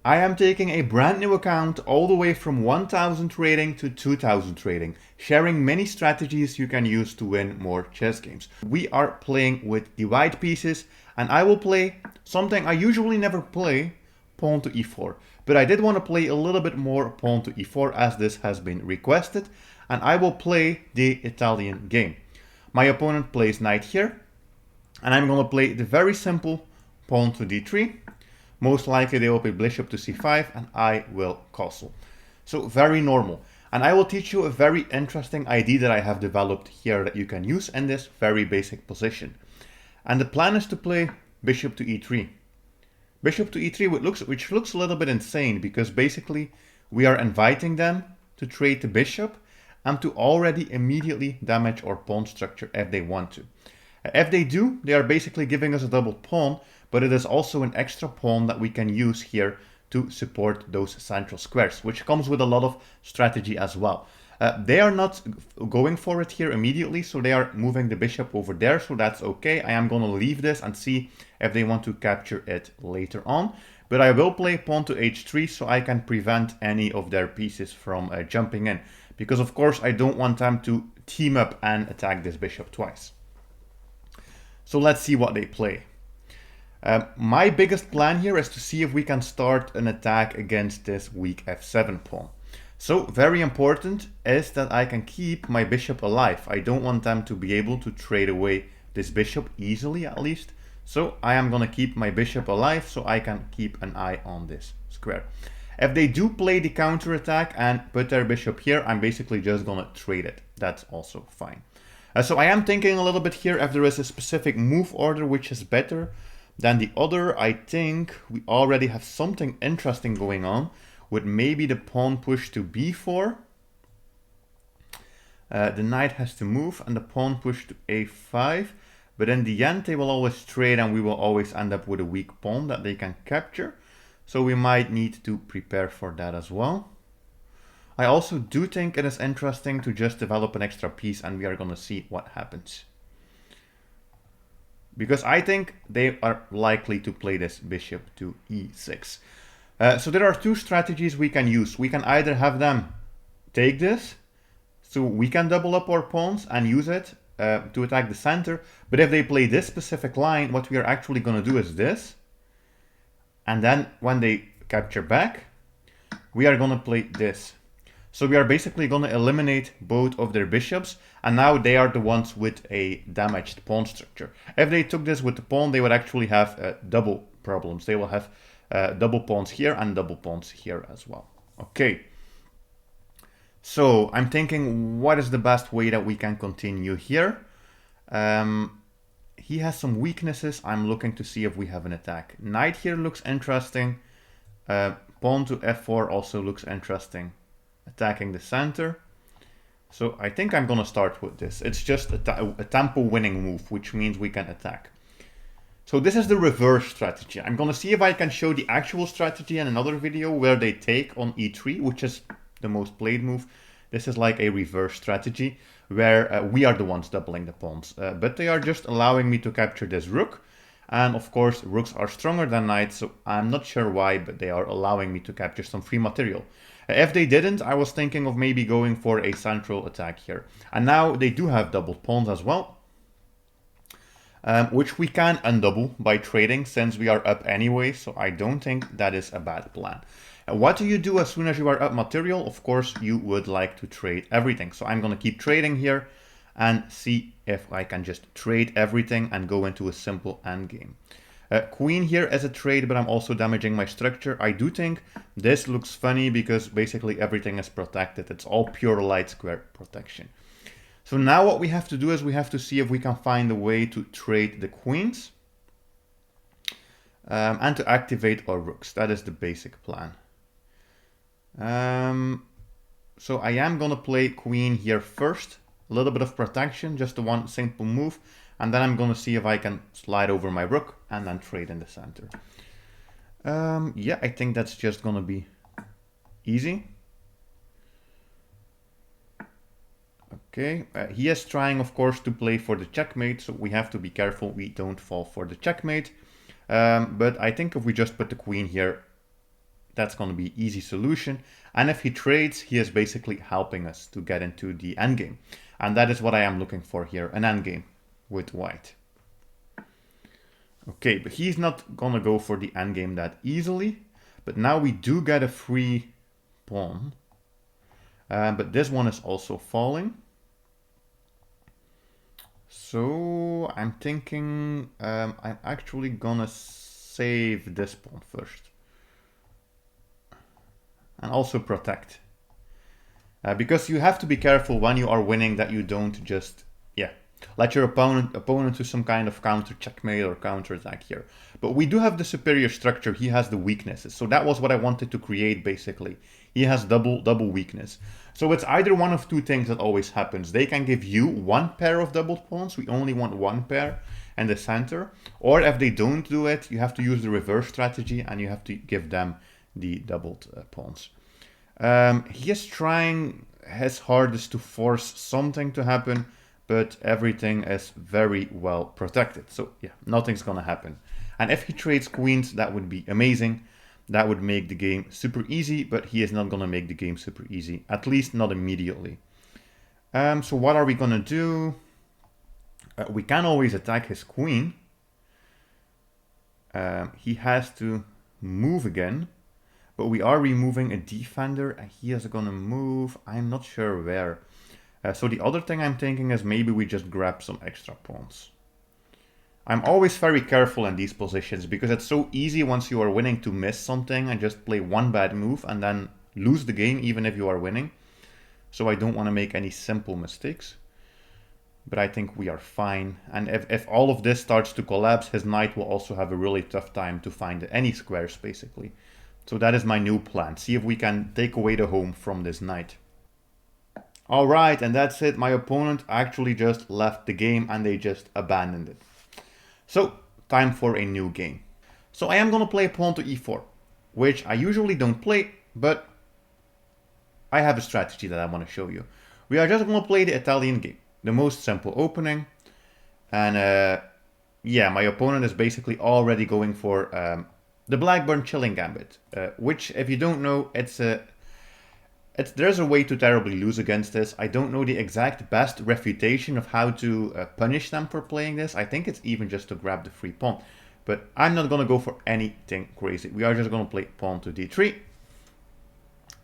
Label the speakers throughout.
Speaker 1: I am taking a brand new account all the way from 1000 rating to 2000 rating, sharing many strategies you can use to win more chess games. We are playing with the white pieces, and I will play something I usually never play, pawn to e4. But I did want to play a little bit more pawn to e4 as this has been requested, and I will play the Italian game. My opponent plays knight here, and I'm going to play the very simple pawn to d3. Most likely they will play bishop to c5 and I will castle. So very normal. And I will teach you a very interesting idea that I have developed here that you can use in this very basic position. And the plan is to play bishop to e3. Bishop to e3, which looks a little bit insane because basically we are inviting them to trade the bishop and to already immediately damage our pawn structure if they want to. If they do, they are basically giving us a double pawn, but it is also an extra pawn that we can use here to support those central squares, which comes with a lot of strategy as well. They are not going for it here immediately, so they are moving the bishop over there, so that's okay. I am going to leave this and see if they want to capture it later on. But I will play pawn to h3 so I can prevent any of their pieces from jumping in. Because of course I don't want them to team up and attack this bishop twice. So let's see what they play. My biggest plan here is to see if we can start an attack against this weak f7 pawn. So very important is that I can keep my bishop alive. I don't want them to be able to trade away this bishop easily at least. So I am going to keep my bishop alive so I can keep an eye on this square. If they do play the counter attack and put their bishop here, I'm basically just going to trade it. That's also fine. So I am thinking a little bit here if there is a specific move order which is better than the other. I think we already have something interesting going on with maybe the pawn push to b4. The knight has to move and the pawn push to a5. But in the end they will always trade and we will always end up with a weak pawn that they can capture. So we might need to prepare for that as well. I also do think it is interesting to just develop an extra piece and we are going to see what happens. Because I think they are likely to play this bishop to e6. So there are two strategies we can use. We can either have them take this, so we can double up our pawns and use it to attack the center. But if they play this specific line, what we are actually going to do is this. And then when they capture back, we are going to play this. So we are basically going to eliminate both of their bishops, and now they are the ones with a damaged pawn structure. If they took this with the pawn, they would actually have double problems. They will have double pawns here and double pawns here as well. Okay. So I'm thinking, what is the best way that we can continue here? He has some weaknesses. I'm looking to see if we have an attack. Knight here looks interesting. Pawn to f4 also looks interesting. Attacking the center. So I think I'm going to start with this. It's just a tempo winning move, which means we can attack. So this is the reverse strategy. I'm going to see if I can show the actual strategy in another video where they take on e3, which is the most played move. This is like a reverse strategy where we are the ones doubling the pawns. But they are just allowing me to capture this rook. And of course, rooks are stronger than knights, so I'm not sure why, but they are allowing me to capture some free material. If they didn't, I was thinking of maybe going for a central attack here. And now they do have doubled pawns as well, which we can undouble by trading since we are up anyway, so I don't think that is a bad plan. What do you do as soon as you are up material? Of course, you would like to trade everything. So I'm going to keep trading here and see if I can just trade everything and go into a simple endgame. Queen here is a trade, but I'm also damaging my structure. I do think this looks funny because basically everything is protected. It's all pure light square protection. So now what we have to do is we have to see if we can find a way to trade the queens and to activate our rooks. That is the basic plan. So I am going to play queen here first. A little bit of protection, just the one simple move. And then I'm going to see if I can slide over my rook and then trade in the center. Yeah, I think that's just going to be easy. Okay, he is trying, of course, to play for the checkmate, so we have to be careful we don't fall for the checkmate. But I think if we just put the queen here, that's going to be easy solution. And if he trades, he is basically helping us to get into the endgame. And that is what I am looking for here, an endgame with white. Okay, but he's not going to go for the endgame that easily. But now we do get a free pawn. But this one is also falling. So I'm thinking I'm actually gonna save this pawn first. And also protect. Because you have to be careful when you are winning that you don't just, let your opponent to some kind of counter checkmate or counter attack here. But we do have the superior structure, he has the weaknesses. So that was what I wanted to create basically. He has double weakness. So it's either one of two things that always happens. They can give you one pair of doubled pawns, we only want one pair in the center. Or if they don't do it, you have to use the reverse strategy and you have to give them the doubled pawns. He is trying his hardest to force something to happen, but everything is very well protected. So yeah, nothing's gonna happen. And if he trades queens, that would be amazing. That would make the game super easy, but he is not gonna make the game super easy, at least not immediately. So what are we gonna do? We can always attack his queen. He has to move again, but we are removing a defender and he is gonna move, I'm not sure where. So the other thing I'm thinking is maybe we just grab some extra pawns. I'm always very careful in these positions because it's so easy once you are winning to miss something and just play one bad move and then lose the game even if you are winning. So I don't want to make any simple mistakes. But I think we are fine. And if all of this starts to collapse, his knight will also have a really tough time to find any squares basically. So that is my new plan. See if we can take away the home from this knight. Alright, and that's it. My opponent actually just left the game and they just abandoned it. So, time for a new game. So I am going to play pawn to e4, which I usually don't play, but I have a strategy that I want to show you. We are just going to play the Italian game, the most simple opening. And yeah, my opponent is basically already going for the Blackburn Chilling Gambit, which if you don't know, there's a way to terribly lose against this. I don't know the exact best refutation of how to punish them for playing this. I think it's even just to grab the free pawn. But I'm not going to go for anything crazy. We are just going to play pawn to d3.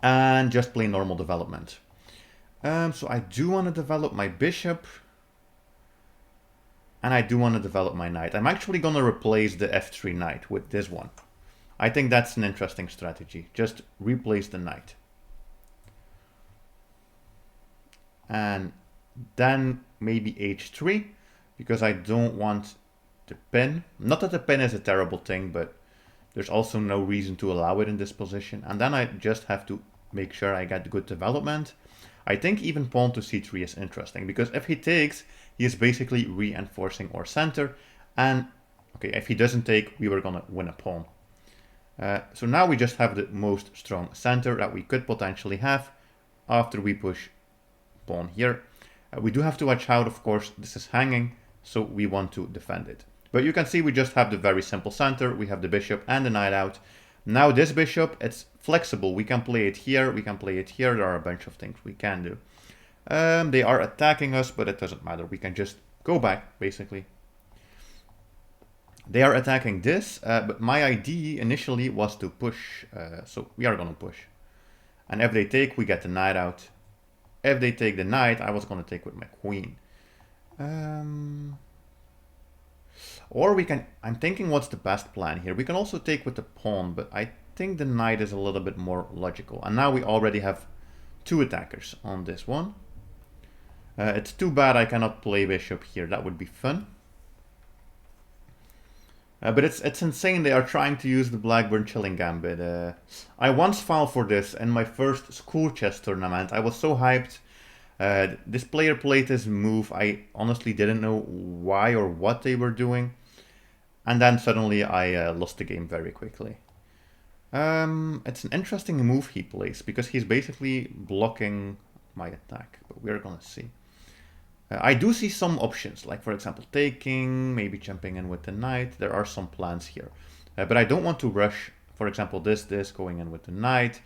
Speaker 1: And just play normal development. So I do want to develop my bishop. And I do want to develop my knight. I'm actually going to replace the f3 knight with this one. I think that's an interesting strategy. Just replace the knight. And then maybe h3, because I don't want the pin. Not that the pin is a terrible thing, but there's also no reason to allow it in this position. And then I just have to make sure I get good development. I think even pawn to c3 is interesting, because if he takes, he is basically reinforcing our center. And okay, if he doesn't take, we were gonna win a pawn. So now we just have the most strong center that we could potentially have after we push pawn here. We do have to watch out, of course, this is hanging, so we want to defend it. But you can see we just have the very simple center, we have the bishop and the knight out. Now this bishop, it's flexible, we can play it here, we can play it here, there are a bunch of things we can do. They are attacking us, but it doesn't matter, we can just go back, basically. They are attacking this, but my idea initially was to push, so we are gonna push. And if they take, we get the knight out. If they take the knight, I was going to take with my queen. Or we can, I'm thinking what's the best plan here. We can also take with the pawn, but I think the knight is a little bit more logical. And now we already have two attackers on this one. It's too bad I cannot play bishop here. That would be fun. But it's insane they are trying to use the Blackburn Chilling Gambit. I once fell for this in my first school chess tournament. I was so hyped. This player played this move. I honestly didn't know why or what they were doing. And then suddenly I lost the game very quickly. It's an interesting move he plays because he's basically blocking my attack. But we're gonna see. I do see some options, like for example taking, maybe jumping in with the knight. There are some plans here, but I don't want to rush For example, this going in with the knight,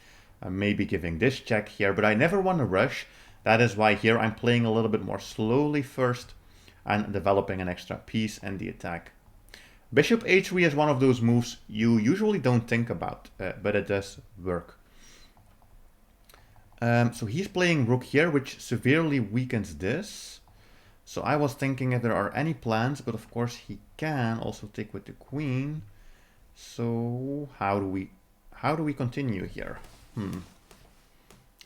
Speaker 1: maybe giving this check here, but I never want to rush. That is why here I'm playing a little bit more slowly first and developing an extra piece in the attack. Bishop h3 is one of those moves you usually don't think about, but it does work. So he's playing rook here, which severely weakens this. So I was thinking if there are any plans, but of course he can also take with the queen. So how do we continue here?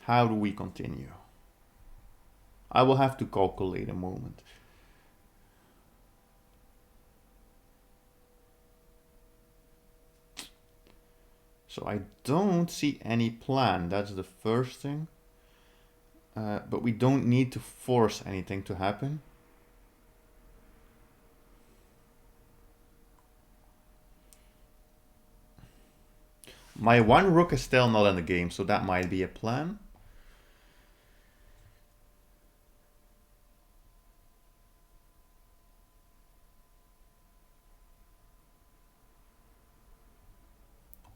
Speaker 1: How do we continue? I will have to calculate a moment. So I don't see any plan, that's the first thing. But we don't need to force anything to happen. My one rook is still not in the game, so that might be a plan.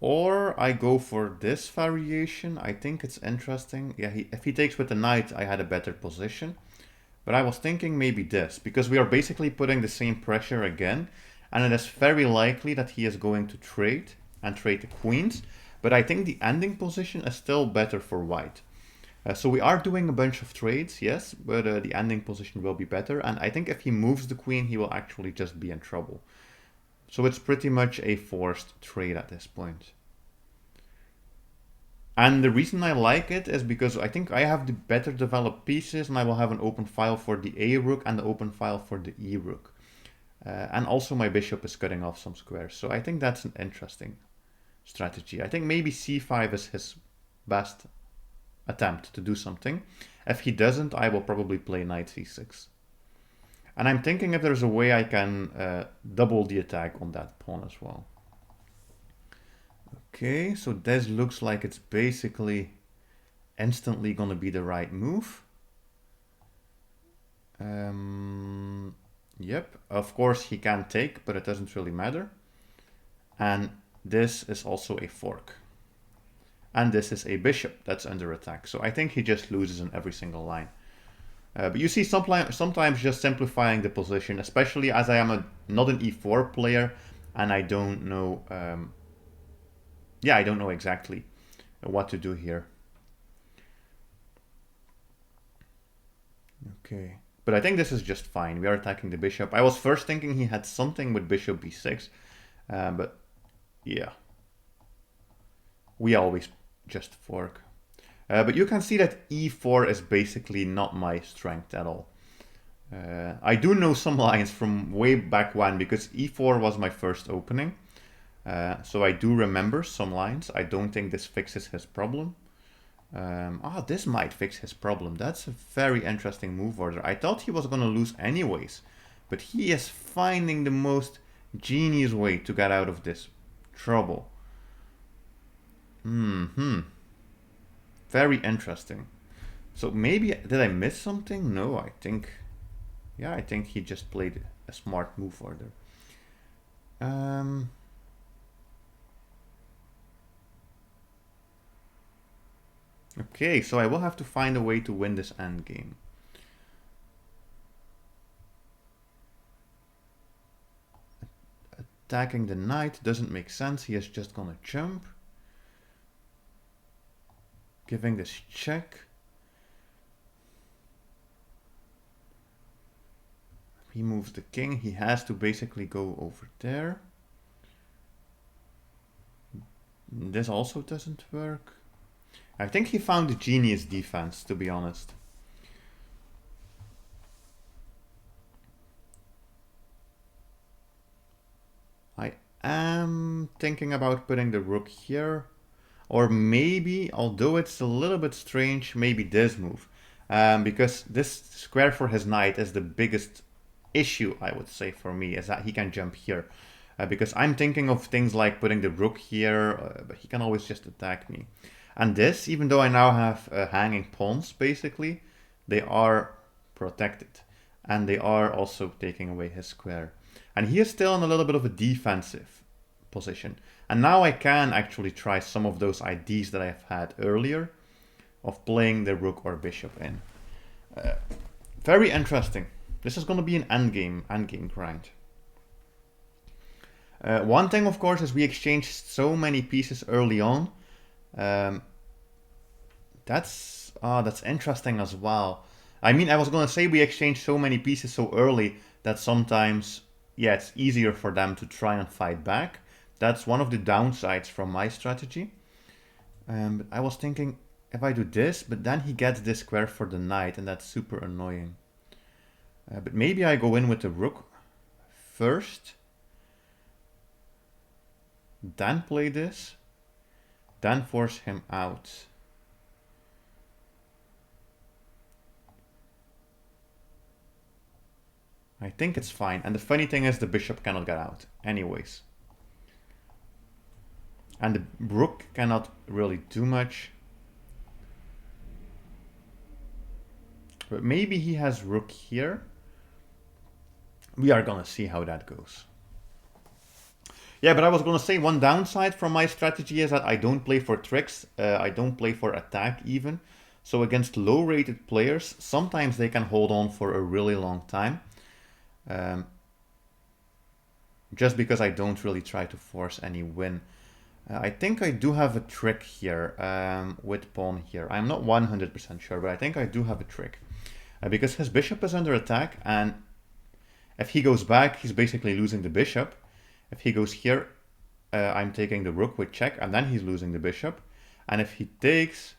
Speaker 1: Or I go for this variation. I think it's interesting. Yeah, if he takes with the knight, I had a better position. But I was thinking maybe this, because we are basically putting the same pressure again. And it is very likely that he is going to trade and trade the queens. But I think the ending position is still better for white. So we are doing a bunch of trades, yes, but the ending position will be better. And I think if he moves the queen, he will actually just be in trouble. So it's pretty much a forced trade at this point. And the reason I like it is because I think I have the better developed pieces and I will have an open file for the A rook and the open file for the E rook. And also my bishop is cutting off some squares. So I think that's an interesting strategy. I think maybe c5 is his best attempt to do something. If he doesn't, I will probably play knight c6. And I'm thinking if there's a way I can double the attack on that pawn as well. Okay, so this looks like it's basically instantly going to be the right move. Yep, of course he can take, but it doesn't really matter. And this is also a fork. And this is a bishop that's under attack. So I think he just loses in every single line. But you see sometimes just simplifying the position, especially as I am not an e4 player and I don't know, I don't know exactly what to do here. Okay, but I think this is just fine. We are attacking the bishop. I was first thinking he had something with bishop b6, but yeah, we always just fork. But you can see that e4 is basically not my strength at all. I do know some lines from way back when, because e4 was my first opening. So I do remember some lines. I don't think this fixes his problem. This might fix his problem. That's a very interesting move order. I thought he was going to lose anyways. But he is finding the most genius way to get out of this trouble. Very interesting. So maybe, did I miss something? No, I think he just played a smart move order. Okay, so I will have to find a way to win this endgame. Attacking the knight doesn't make sense. He is just gonna jump. Giving this check. He moves the king. He has to basically go over there. This also doesn't work. I think he found a genius defense, to be honest. I am thinking about putting the rook here. Or maybe, although it's a little bit strange, maybe this move. Because this square for his knight is the biggest issue, I would say, for me, is that he can jump here. Because I'm thinking of things like putting the rook here, but he can always just attack me. And this, even though I now have hanging pawns, basically, they are protected. And they are also taking away his square. And he is still in a little bit of a defensive position. And now I can actually try some of those ideas that I've had earlier of playing the rook or bishop in. Very interesting. This is going to be an endgame grind. One thing, of course, is we exchanged so many pieces early on. That's interesting as well. I mean, I was going to say we exchanged so many pieces so early that sometimes, yeah, it's easier for them to try and fight back. That's one of the downsides from my strategy. But I was thinking, if I do this, but then he gets this square for the knight, and that's super annoying. But maybe I go in with the rook first, then play this, then force him out. I think it's fine. And the funny thing is the bishop cannot get out anyways. And the rook cannot really do much. But maybe he has rook here. We are gonna see how that goes. Yeah, but I was gonna say one downside from my strategy is that I don't play for tricks. I don't play for attack even. So against low rated players, sometimes they can hold on for a really long time. Just because I don't really try to force any win. I think I do have a trick here with pawn here. I'm not 100% sure, but I think I do have a trick. Because his bishop is under attack, and if he goes back, he's basically losing the bishop. If he goes here, I'm taking the rook with check, and then he's losing the bishop. And if he takes,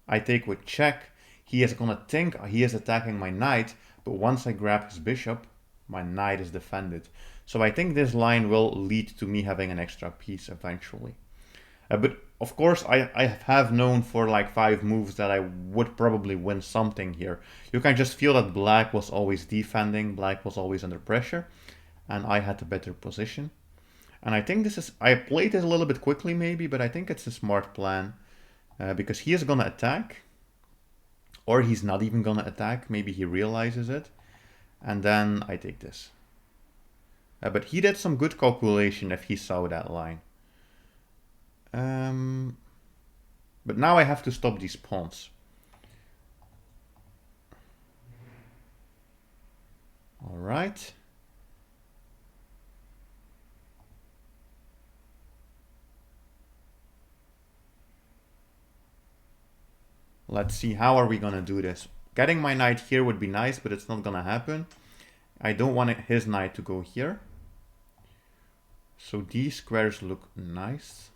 Speaker 1: I take with check, he is gonna think he is attacking my knight, but once I grab his bishop, my knight is defended. So I think this line will lead to me having an extra piece eventually. But of course, I have known for like 5 moves that I would probably win something here. You can just feel that black was always defending, black was always under pressure, and I had a better position. And I think this is, I played this a little bit quickly maybe, but I think it's a smart plan. Because he is gonna attack, or he's not even gonna attack, maybe he realizes it. And then I take this. But he did some good calculation if he saw that line. But now I have to stop these pawns. All right. Let's see, how are we gonna do this? Getting my knight here would be nice, but it's not gonna happen. I don't want his knight to go here. So these squares look nice.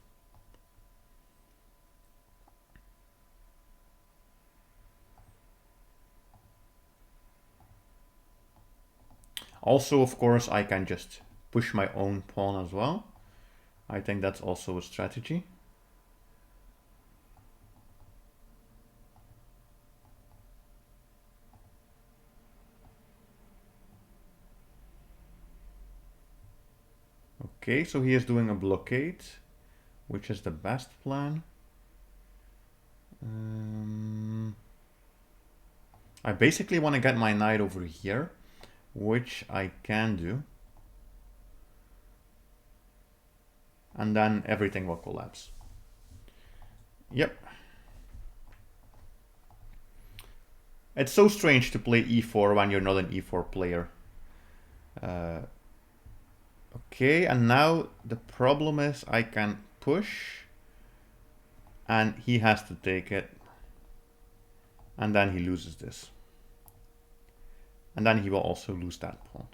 Speaker 1: Also, of course, I can just push my own pawn as well. I think that's also a strategy. Okay, so he is doing a blockade, which is the best plan. I basically want to get my knight over here, which I can do. And then everything will collapse. Yep. It's so strange to play e4 when you're not an e4 player. Okay, and now the problem is I can push and he has to take it. And then he loses this. And then he will also lose that pawn.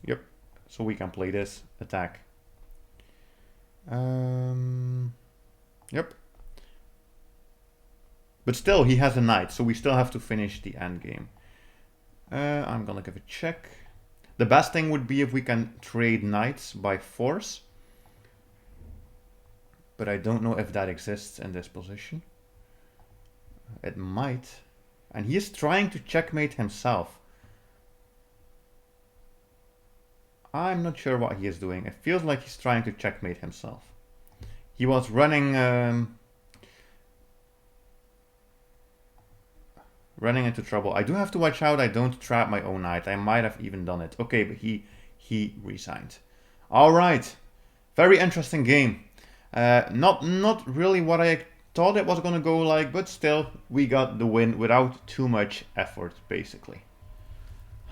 Speaker 1: Yep, so we can play this, attack. Yep. But still, he has a knight, so we still have to finish the endgame. I'm gonna give a check. The best thing would be if we can trade knights by force. But I don't know if that exists in this position. It might. And he is trying to checkmate himself. I'm not sure what he is doing. It feels like he's trying to checkmate himself. He was running into trouble. I do have to watch out I don't trap my own knight. I might have even done it. Okay, but he he resigned. All right, very interesting game. Not really what I thought it was gonna go like, but still, we got the win without too much effort, basically.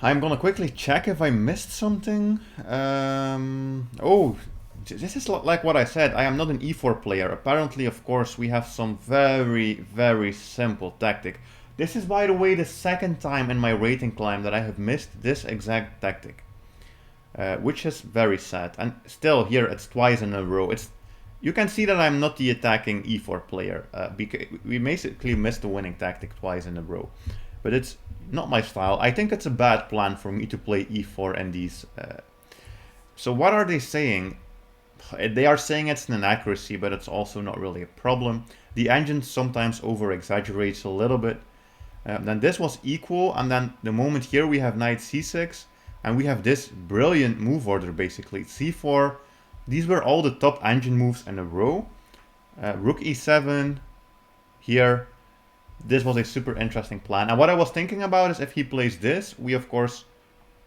Speaker 1: I'm gonna quickly check if I missed something. Oh, this is like what I said. I am not an e4 player. Apparently, of course, we have some very simple tactic. This is, by the way, the second time in my rating climb that I have missed this exact tactic. Which is very sad. And still, here it's twice in a row. You can see that I'm not the attacking e4 player. Because we basically missed the winning tactic twice in a row. But it's not my style. I think it's a bad plan for me to play e4 and these. So what are they saying? They are saying it's an inaccuracy, but it's also not really a problem. The engine sometimes over-exaggerates a little bit. Then this was equal, and then the moment here we have knight c6, and we have this brilliant move order basically. c4, these were all the top engine moves in a row. Rook e7, here. This was a super interesting plan. And what I was thinking about is if he plays this, we of course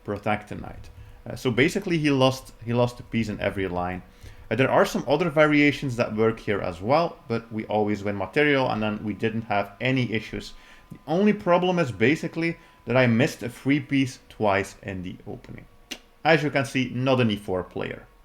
Speaker 1: protect the knight. So basically he lost a piece in every line. There are some other variations that work here as well, but we always win material and then we didn't have any issues. The only problem is basically that I missed a free piece twice in the opening. As you can see, not an e4 player.